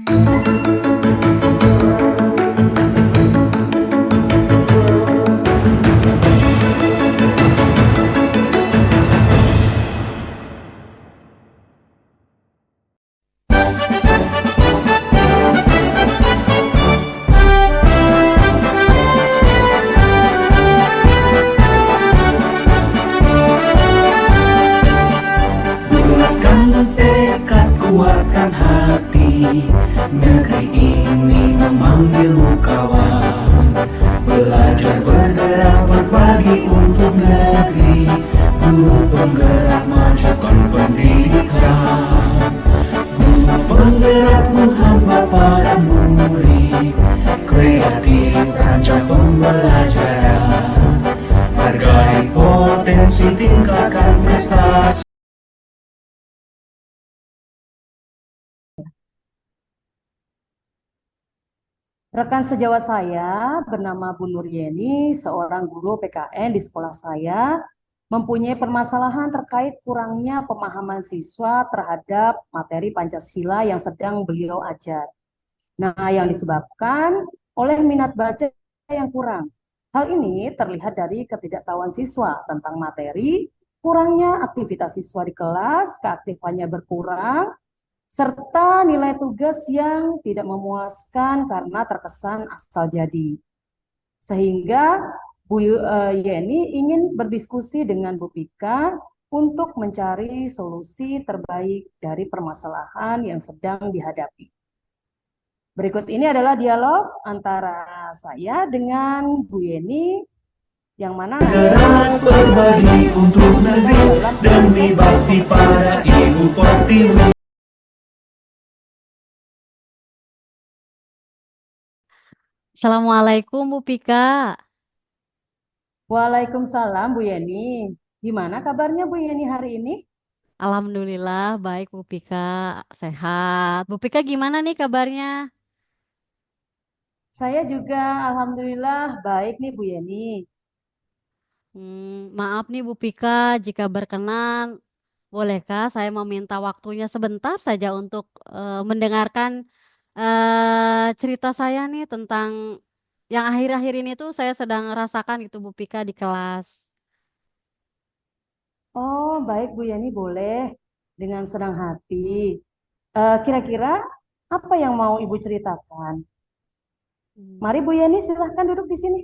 Bulatkan tekad, kuatkan hati, negeri ini memanggilmu kawan. Belajar, bergerak, berbagi untuk negeri, guru penggerak, majukan pendidikan. Guru penggerak menghamba para murid, kreatif rancang pembelajaran. Hargai potensi, tingkatkan prestasi. Rekan sejawat saya bernama Bu Nur Yeni, seorang guru PKN di sekolah saya, mempunyai permasalahan terkait kurangnya pemahaman siswa terhadap materi Pancasila yang sedang beliau ajar. Nah, yang disebabkan oleh minat baca yang kurang. Hal ini terlihat dari ketidaktahuan siswa tentang materi, kurangnya aktivitas siswa di kelas, keaktifannya berkurang, serta nilai tugas yang tidak memuaskan karena terkesan asal jadi. Sehingga Bu Yeni ingin berdiskusi dengan Bu Pika untuk mencari solusi terbaik dari permasalahan yang sedang dihadapi. Berikut ini adalah dialog antara saya dengan Bu Yeni, yang mana Gerak berbagi untuk negeri demi bakti pada Ibu Pertiwi. Assalamualaikum Bu Pika. Waalaikumsalam Bu Yeni. Gimana kabarnya Bu Yeni hari ini? Alhamdulillah baik Bu Pika, sehat. Bu Pika gimana nih kabarnya? Saya juga alhamdulillah baik nih Bu Yeni. Maaf nih Bu Pika, jika berkenan, bolehkah saya meminta waktunya sebentar saja untuk mendengarkan cerita saya nih tentang yang akhir-akhir ini tuh saya sedang rasakan gitu Bu Pika di kelas. Oh baik Bu Yeni, boleh dengan senang hati. Kira-kira apa yang mau Ibu ceritakan? Mari Bu Yeni, silahkan duduk di sini.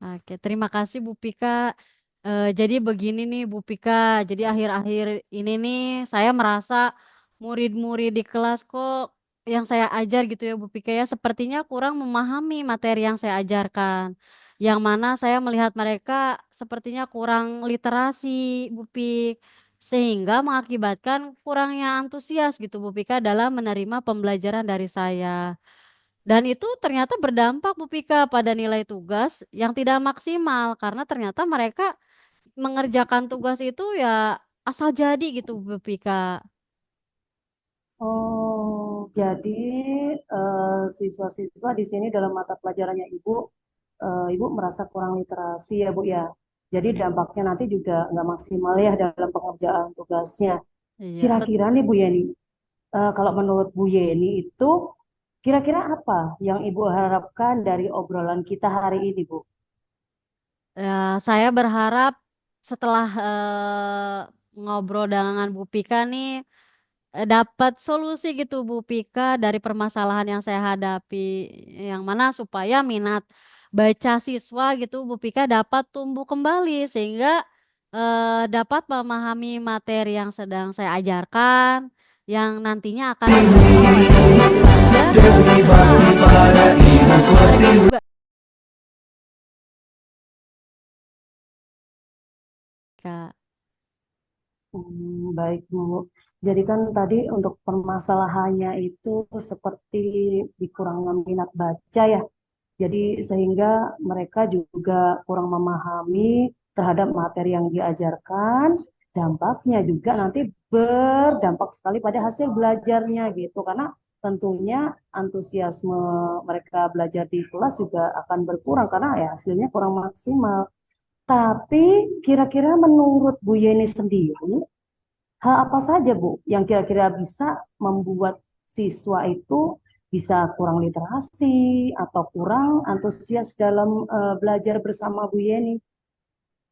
Oke, terima kasih Bu Pika. Jadi begini nih Bu Pika, jadi akhir-akhir ini nih saya merasa murid-murid di kelas kok yang saya ajar gitu ya Bu Pika ya, sepertinya kurang memahami materi yang saya ajarkan. Yang mana saya melihat mereka sepertinya kurang literasi Bu Pik, sehingga mengakibatkan kurangnya antusias gitu Bu Pika dalam menerima pembelajaran dari saya. Dan itu ternyata berdampak Bu Pika pada nilai tugas yang tidak maksimal karena ternyata mereka mengerjakan tugas itu ya asal jadi gitu Bu Pika. Oh, jadi siswa-siswa di sini dalam mata pelajarannya Ibu, Ibu merasa kurang literasi ya Bu ya. Jadi dampaknya nanti juga nggak maksimal ya dalam pengerjaan tugasnya. Iya, Kira-kira nih Bu Yeni, kalau menurut Bu Yeni itu kira-kira apa yang Ibu harapkan dari obrolan kita hari ini, Bu? saya berharap setelah ngobrol dengan Bu Pika nih dapat solusi gitu Bu Pika dari permasalahan yang saya hadapi, yang mana supaya minat baca siswa gitu Bu Pika dapat tumbuh kembali sehingga dapat memahami materi yang sedang saya ajarkan yang nantinya akan bermanfaat belajar Demi bakti pada Ibu Pertiwi. Kak. Baik, Bu. Jadi kan tadi untuk permasalahannya itu seperti dikurangnya minat baca ya. Jadi sehingga mereka juga kurang memahami terhadap materi yang diajarkan. Dampaknya juga nanti berdampak sekali pada hasil belajarnya gitu. Karena tentunya antusiasme mereka belajar di kelas juga akan berkurang karena ya hasilnya kurang maksimal. Tapi kira-kira menurut Bu Yeni sendiri, hal apa saja Bu yang kira-kira bisa membuat siswa itu bisa kurang literasi atau kurang antusias dalam belajar bersama Bu Yeni.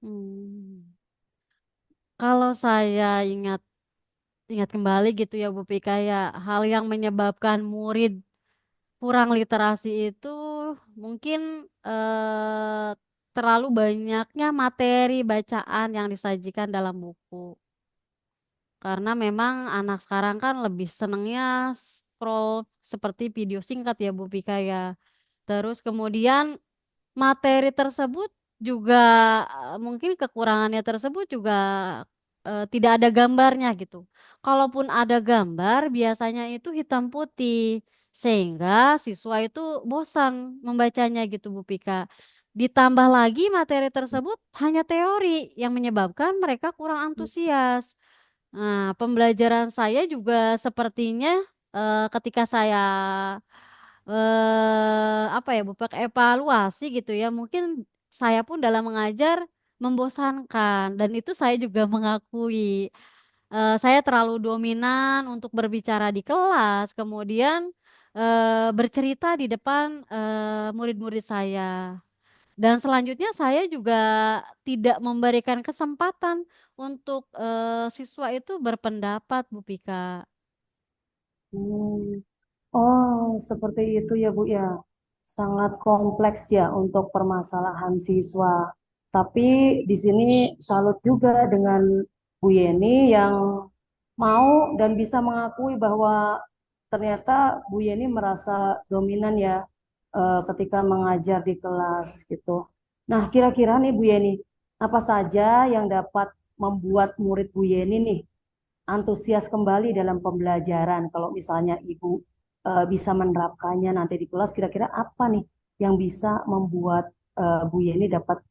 Hmm. Kalau saya ingat ingat kembali gitu ya Bu Pika ya, hal yang menyebabkan murid kurang literasi itu mungkin terlalu banyaknya materi bacaan yang disajikan dalam buku. Karena memang anak sekarang kan lebih senengnya scroll seperti video singkat ya Bu Pika ya. Terus kemudian materi tersebut juga mungkin kekurangannya tersebut juga tidak ada gambarnya gitu. Kalaupun ada gambar biasanya itu hitam putih sehingga siswa itu bosan membacanya gitu Bu Pika. Ditambah lagi materi tersebut hanya teori yang menyebabkan mereka kurang antusias. Nah, pembelajaran saya juga sepertinya ketika saya apa ya Bu, pakai evaluasi gitu ya, mungkin saya pun dalam mengajar membosankan dan itu saya juga mengakui. Saya terlalu dominan untuk berbicara di kelas, kemudian bercerita di depan murid-murid saya. Dan selanjutnya saya juga tidak memberikan kesempatan untuk siswa itu berpendapat Bu Pika. Hmm. Oh, seperti itu ya Bu ya. Sangat kompleks ya untuk permasalahan siswa. Tapi di sini salut juga dengan Bu Yeni yang mau dan bisa mengakui bahwa ternyata Bu Yeni merasa dominan ya ketika mengajar di kelas gitu. Nah, kira-kira nih Bu Yeni, apa saja yang dapat membuat murid Bu Yeni nih antusias kembali dalam pembelajaran. Kalau misalnya Ibu bisa menerapkannya nanti di kelas, kira-kira apa nih yang bisa membuat Bu Yeni dapat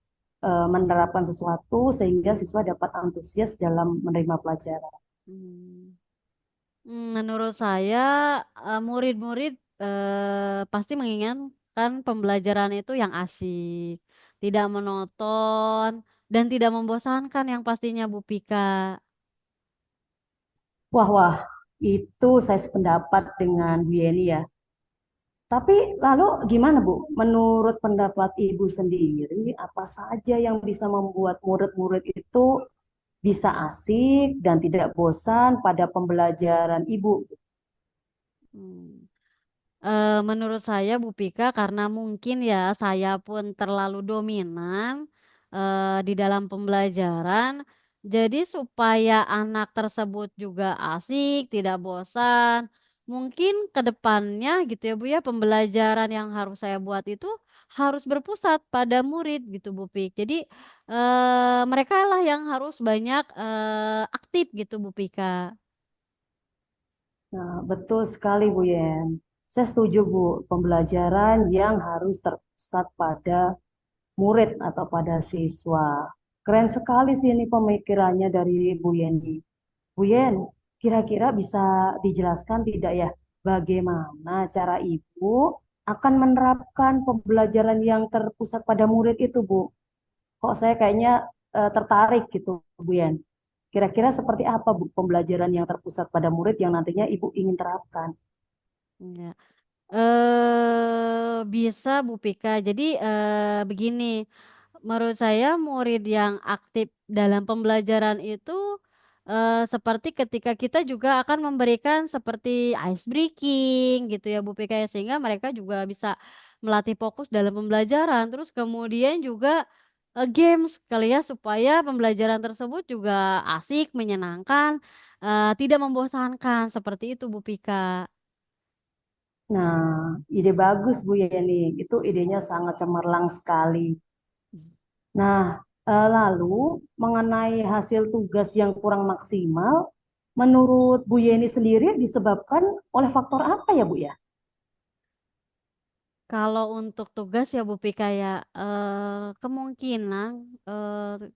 menerapkan sesuatu sehingga siswa dapat antusias dalam menerima pelajaran. Hmm. Menurut saya murid-murid pasti menginginkan pembelajaran itu yang asik, tidak monoton, dan tidak membosankan yang pastinya Bu Pika. Wah, wah, itu saya sependapat dengan Bu Yeni ya. Tapi lalu gimana Bu? Menurut pendapat Ibu sendiri, apa saja yang bisa membuat murid-murid itu bisa asik dan tidak bosan pada pembelajaran Ibu? Hmm. Menurut saya Bu Pika karena mungkin ya saya pun terlalu dominan di dalam pembelajaran, jadi supaya anak tersebut juga asik, tidak bosan, mungkin ke depannya gitu ya Bu ya pembelajaran yang harus saya buat itu harus berpusat pada murid gitu Bu Pik. Jadi mereka lah yang harus banyak aktif gitu Bu Pika. Nah, betul sekali Bu Yen. Saya setuju Bu, pembelajaran yang harus terpusat pada murid atau pada siswa. Keren sekali sih ini pemikirannya dari Bu Yeni. Bu Yen, kira-kira bisa dijelaskan tidak ya bagaimana cara Ibu akan menerapkan pembelajaran yang terpusat pada murid itu Bu? Kok saya kayaknya tertarik gitu Bu Yen. Kira-kira seperti apa Bu pembelajaran yang terpusat pada murid yang nantinya Ibu ingin terapkan? Ya. Bisa Bu Pika. Jadi begini, menurut saya murid yang aktif dalam pembelajaran itu seperti ketika kita juga akan memberikan seperti ice breaking gitu ya Bu Pika ya, sehingga mereka juga bisa melatih fokus dalam pembelajaran. Terus kemudian juga games kali ya supaya pembelajaran tersebut juga asik, menyenangkan, tidak membosankan seperti itu Bu Pika. Nah, ide bagus Bu Yeni. Itu idenya sangat cemerlang sekali. Nah, lalu mengenai hasil tugas yang kurang maksimal, menurut Bu Yeni sendiri disebabkan oleh faktor apa ya Bu ya? Kalau untuk tugas ya Bu Pika ya, kemungkinan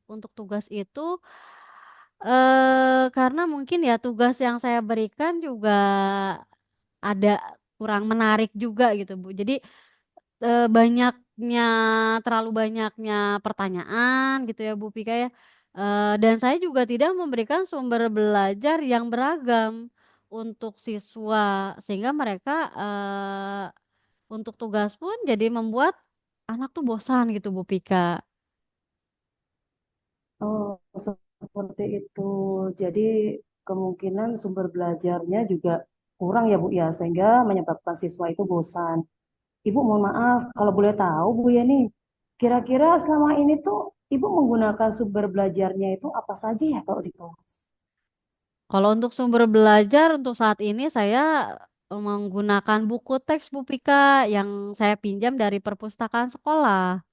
untuk tugas itu karena mungkin ya tugas yang saya berikan juga ada kurang menarik juga gitu Bu. Jadi banyaknya terlalu banyaknya pertanyaan gitu ya Bu Pika ya, dan saya juga tidak memberikan sumber belajar yang beragam untuk siswa sehingga mereka untuk tugas pun jadi membuat anak tuh bosan gitu Bu Pika. Oh, seperti itu. Jadi kemungkinan sumber belajarnya juga kurang ya Bu ya, sehingga menyebabkan siswa itu bosan. Ibu mohon maaf, kalau boleh tahu Bu ya nih, kira-kira selama ini tuh Ibu menggunakan sumber belajarnya itu apa saja ya kalau di kelas? Kalau untuk sumber belajar untuk saat ini saya menggunakan buku teks Bu Pika yang saya pinjam dari perpustakaan sekolah.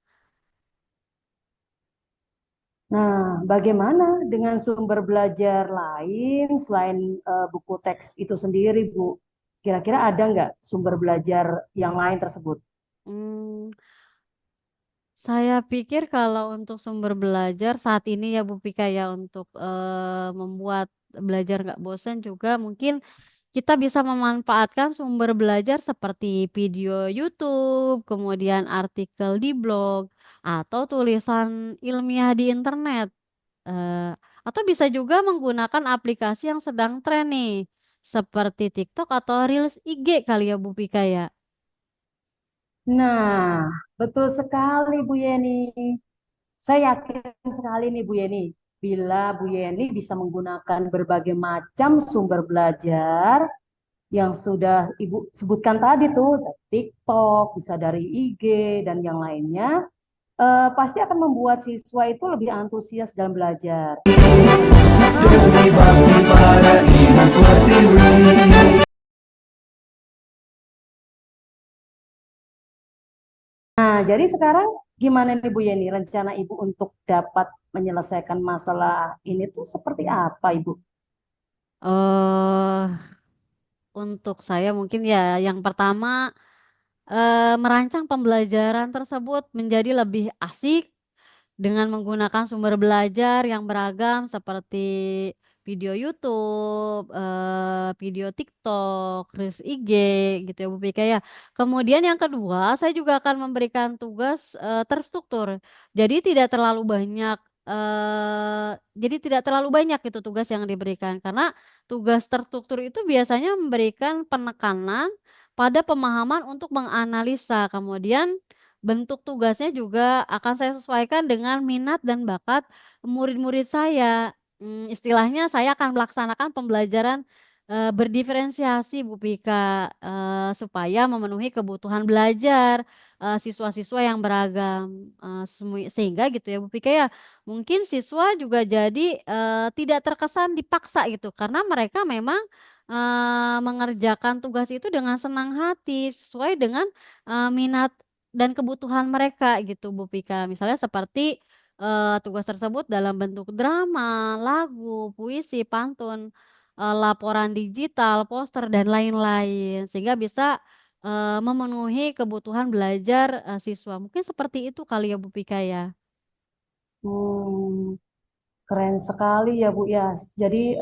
Nah, bagaimana dengan sumber belajar lain selain buku teks itu sendiri, Bu? Kira-kira ada nggak sumber belajar yang lain tersebut? Hmm, saya pikir kalau untuk sumber belajar saat ini ya Bu Pika ya untuk membuat belajar nggak bosan juga mungkin kita bisa memanfaatkan sumber belajar seperti video YouTube, kemudian artikel di blog, atau tulisan ilmiah di internet. Eh, atau bisa juga menggunakan aplikasi yang sedang tren nih, seperti TikTok atau Reels IG kali ya Bu Pika ya. Nah, betul sekali Bu Yeni. Saya yakin sekali nih Bu Yeni, bila Bu Yeni bisa menggunakan berbagai macam sumber belajar yang sudah Ibu sebutkan tadi tuh, dari TikTok, bisa dari IG, dan yang lainnya, pasti akan membuat siswa itu lebih antusias dalam belajar. Demi bakti para ibu pertiwi. Nah, jadi sekarang gimana nih Bu Yeni, rencana Ibu untuk dapat menyelesaikan masalah ini tuh seperti apa Ibu? eh untuk saya mungkin ya yang pertama merancang pembelajaran tersebut menjadi lebih asik dengan menggunakan sumber belajar yang beragam seperti video YouTube, video TikTok, Reels IG gitu ya Bu Pika ya. Kemudian yang kedua, saya juga akan memberikan tugas terstruktur. Jadi tidak terlalu banyak gitu tugas yang diberikan karena tugas terstruktur itu biasanya memberikan penekanan pada pemahaman untuk menganalisa. Kemudian bentuk tugasnya juga akan saya sesuaikan dengan minat dan bakat murid-murid saya. Istilahnya saya akan melaksanakan pembelajaran berdiferensiasi Bu Pika supaya memenuhi kebutuhan belajar siswa-siswa yang beragam sehingga gitu ya Bu Pika ya mungkin siswa juga jadi tidak terkesan dipaksa gitu karena mereka memang mengerjakan tugas itu dengan senang hati sesuai dengan minat dan kebutuhan mereka gitu Bu Pika. Misalnya seperti tugas tersebut dalam bentuk drama, lagu, puisi, pantun, laporan digital, poster dan lain-lain sehingga bisa memenuhi kebutuhan belajar siswa. Mungkin seperti itu kali ya Bu Pika ya. Hmm, keren sekali ya Bu ya. Jadi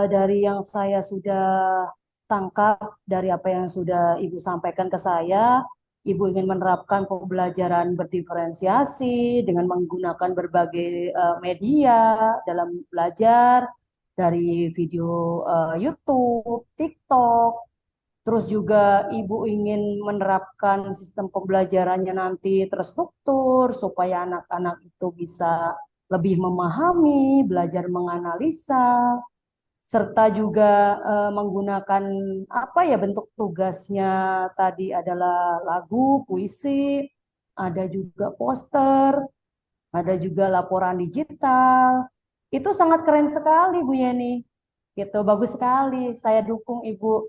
dari yang saya sudah tangkap dari apa yang sudah Ibu sampaikan ke saya, Ibu ingin menerapkan pembelajaran berdiferensiasi dengan menggunakan berbagai media dalam belajar dari video YouTube, TikTok. Terus juga Ibu ingin menerapkan sistem pembelajarannya nanti terstruktur supaya anak-anak itu bisa lebih memahami, belajar menganalisa, serta juga menggunakan apa ya bentuk tugasnya tadi adalah lagu, puisi, ada juga poster, ada juga laporan digital. Itu sangat keren sekali Bu Yeni. Gitu, bagus sekali. Saya dukung Ibu.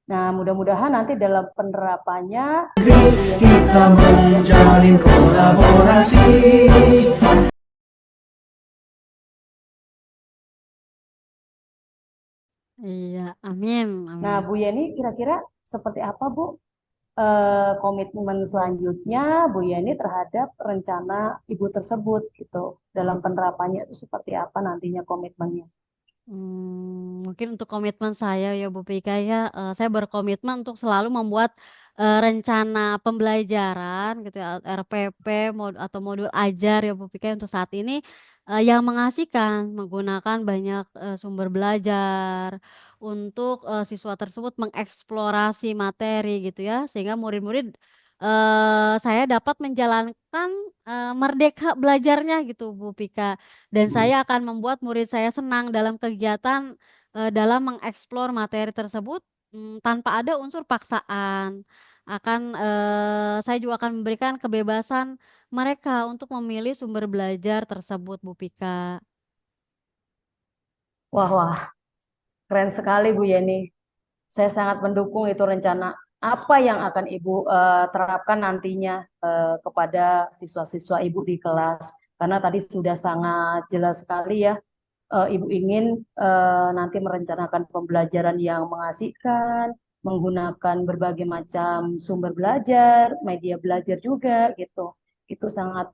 Nah, mudah-mudahan nanti dalam penerapannya Bu Yeni Kita menjalin kolaborasi. Iya, amin, Nah, amin. Bu Yeni kira-kira seperti apa Bu komitmen selanjutnya Bu Yeni terhadap rencana Ibu tersebut gitu. Dalam penerapannya itu seperti apa nantinya komitmennya? Mungkin untuk komitmen saya ya Bu Pika ya, saya berkomitmen untuk selalu membuat rencana pembelajaran gitu ya, RPP atau modul ajar ya Bu Pika untuk saat ini yang mengasihkan menggunakan banyak sumber belajar, untuk siswa tersebut mengeksplorasi materi gitu ya, sehingga murid-murid saya dapat menjalankan merdeka belajarnya gitu Bu Pika. Dan saya akan membuat murid saya senang dalam kegiatan dalam mengeksplor materi tersebut tanpa ada unsur paksaan. Saya juga akan memberikan kebebasan mereka untuk memilih sumber belajar tersebut Bu Pika. Wah, wah, keren sekali Bu Yeni. Saya sangat mendukung itu rencana. Apa yang akan Ibu terapkan nantinya kepada siswa-siswa Ibu di kelas? Karena tadi sudah sangat jelas sekali ya, Ibu ingin nanti merencanakan pembelajaran yang mengasihkan, menggunakan berbagai macam sumber belajar, media belajar juga gitu. Itu sangat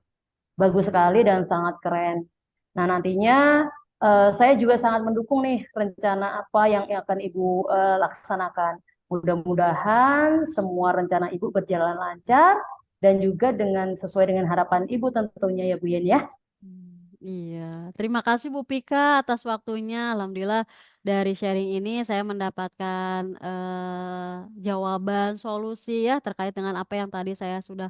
bagus sekali dan sangat keren. Nah, nantinya saya juga sangat mendukung nih rencana apa yang akan Ibu laksanakan. Mudah-mudahan semua rencana Ibu berjalan lancar dan juga dengan sesuai dengan harapan Ibu tentunya ya Bu Yen ya. Iya, terima kasih Bu Pika atas waktunya. Alhamdulillah dari sharing ini saya mendapatkan jawaban solusi ya terkait dengan apa yang tadi saya sudah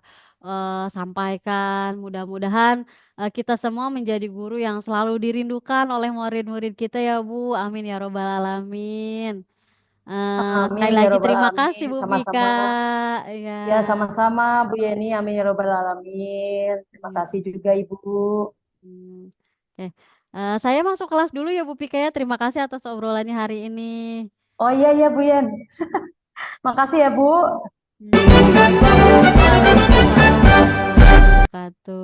sampaikan. Mudah-mudahan kita semua menjadi guru yang selalu dirindukan oleh murid-murid kita ya Bu. Amin ya robbal alamin. Sekali Amin ya lagi robbal terima kasih alamin. Bu Pika. Sama-sama. Ya. Ya, sama-sama Bu Yeni. Amin ya robbal alamin. Terima Iya. kasih juga Ibu. Hmm. Oke. Saya masuk kelas dulu ya Bu Pika ya. Terima kasih atas obrolannya hari ini. Oh iya ya Bu Yen. Makasih ya Bu. Waalaikumsalam warahmatullahi wabarakatuh.